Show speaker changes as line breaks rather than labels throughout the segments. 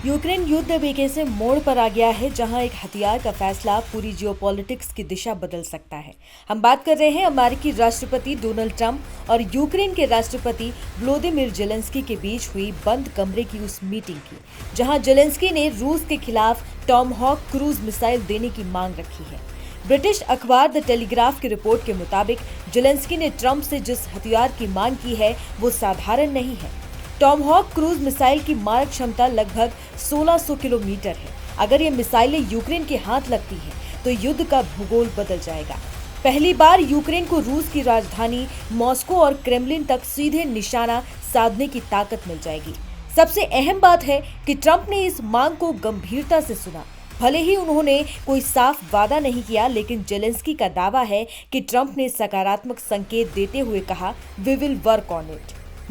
Ukraine युद्ध अब एक ऐसे मोड़ पर आ गया है जहां एक हथियार का फैसला पूरी जियोपॉलिटिक्स की दिशा बदल सकता है। हम बात कर रहे हैं अमेरिकी राष्ट्रपति डोनाल्ड ट्रंप और यूक्रेन के राष्ट्रपति व्लोदिमीर जेलेंस्की के बीच हुई बंद कमरे की उस मीटिंग की, जहां जेलेंस्की ने रूस के खिलाफ टॉमहॉक क्रूज मिसाइल देने की मांग रखी है। ब्रिटिश अखबार द टेलीग्राफ की रिपोर्ट के मुताबिक जेलेंस्की ने ट्रंप से जिस हथियार की मांग की है वो साधारण नहीं है। टॉमहॉक क्रूज मिसाइल की मारक क्षमता लगभग 1600 किलोमीटर है। अगर ये मिसाइलें यूक्रेन के हाथ लगती हैं, तो युद्ध का भूगोल बदल जाएगा। पहली बार यूक्रेन को रूस की राजधानी मॉस्को और क्रेमलिन तक सीधे निशाना साधने की ताकत मिल जाएगी। सबसे अहम बात है कि ट्रंप ने इस मांग को गंभीरता से सुना। भले ही उन्होंने कोई साफ वादा नहीं किया, लेकिन जेलेंस्की का दावा है कि ट्रंप ने सकारात्मक संकेत देते हुए कहा, "we will work on it",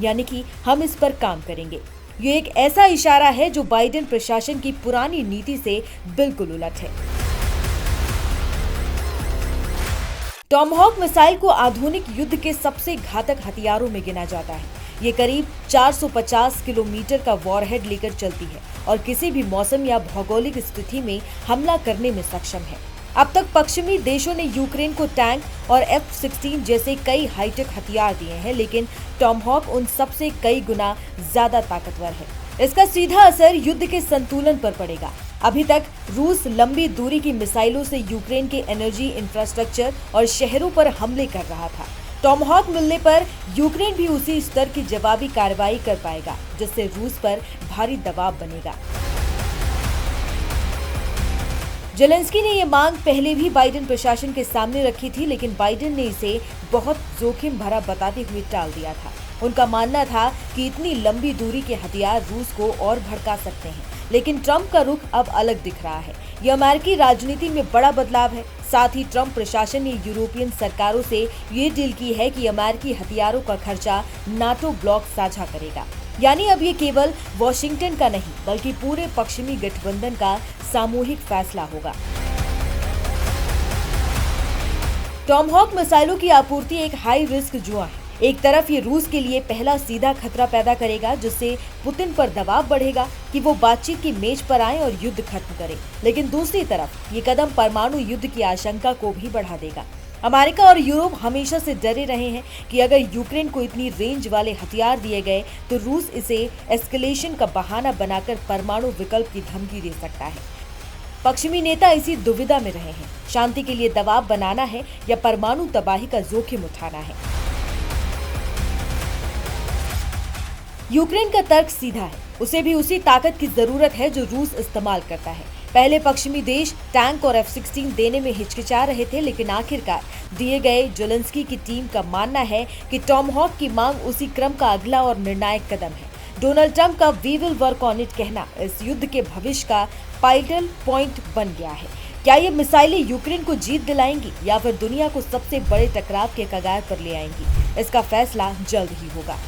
यानी कि हम इस पर काम करेंगे। ये एक ऐसा इशारा है जो बाइडेन प्रशासन की पुरानी नीति से बिल्कुल उलट है। टॉमहॉक मिसाइल को आधुनिक युद्ध के सबसे घातक हथियारों में गिना जाता है। ये करीब 450 किलोमीटर का वॉरहेड लेकर चलती है और किसी भी मौसम या भौगोलिक स्थिति में हमला करने में सक्षम है। अब तक पश्चिमी देशों ने यूक्रेन को टैंक और F-16 जैसे कई हाईटेक हथियार दिए हैं, लेकिन टॉमहॉक उन सबसे कई गुना ज्यादा ताकतवर है। इसका सीधा असर युद्ध के संतुलन पर पड़ेगा। अभी तक रूस लंबी दूरी की मिसाइलों से यूक्रेन के एनर्जी इंफ्रास्ट्रक्चर और शहरों पर हमले कर रहा था। टॉमहॉक मिलने पर यूक्रेन भी उसी स्तर की जवाबी कार्रवाई कर पाएगा, जिससे रूस पर भारी दबाव बनेगा। जेलेंस्की ने ये मांग पहले भी बाइडेन प्रशासन के सामने रखी थी, लेकिन बाइडेन ने इसे बहुत जोखिम भरा बताते हुए टाल दिया था। उनका मानना था कि इतनी लंबी दूरी के हथियार रूस को और भड़का सकते हैं, लेकिन ट्रंप का रुख अब अलग दिख रहा है। ये अमेरिकी राजनीति में बड़ा बदलाव है। साथ ही ट्रंप प्रशासन ने यूरोपियन सरकारों से ये डील की है कि अमेरिकी हथियारों का खर्चा नाटो ब्लॉक साझा करेगा। यानी अब ये केवल वॉशिंगटन का नहीं, बल्कि पूरे पश्चिमी गठबंधन का सामूहिक फैसला होगा। टॉमहॉक मिसाइलों की आपूर्ति एक हाई रिस्क जुआ है। एक तरफ ये रूस के लिए पहला सीधा खतरा पैदा करेगा, जिससे पुतिन पर दबाव बढ़ेगा कि वो बातचीत की मेज पर आए और युद्ध खत्म करें। लेकिन दूसरी तरफ ये कदम परमाणु युद्ध की आशंका को भी बढ़ा देगा। अमेरिका और यूरोप हमेशा से डरे रहे हैं कि अगर यूक्रेन को इतनी रेंज वाले हथियार दिए गए तो रूस इसे एस्केलेशन का बहाना बनाकर परमाणु विकल्प की धमकी दे सकता है। पश्चिमी नेता इसी दुविधा में रहे हैं, शांति के लिए दबाव बनाना है या परमाणु तबाही का जोखिम उठाना है। यूक्रेन का तर्क सीधा है, उसे भी उसी ताकत की जरूरत है जो रूस इस्तेमाल करता है। पहले पश्चिमी देश टैंक और F-16 देने में हिचकिचा रहे थे, लेकिन आखिरकार दिए गए। जेलेंस्की की टीम का मानना है कि टॉमहॉक की मांग उसी क्रम का अगला और निर्णायक कदम है। डोनाल्ड ट्रंप का "we will work on it" कहना इस युद्ध के भविष्य का पाइटल पॉइंट बन गया है। क्या ये मिसाइलें यूक्रेन को जीत दिलाएंगी या फिर दुनिया को सबसे बड़े टकराव के कगार पर ले आएंगी? इसका फैसला जल्द ही होगा।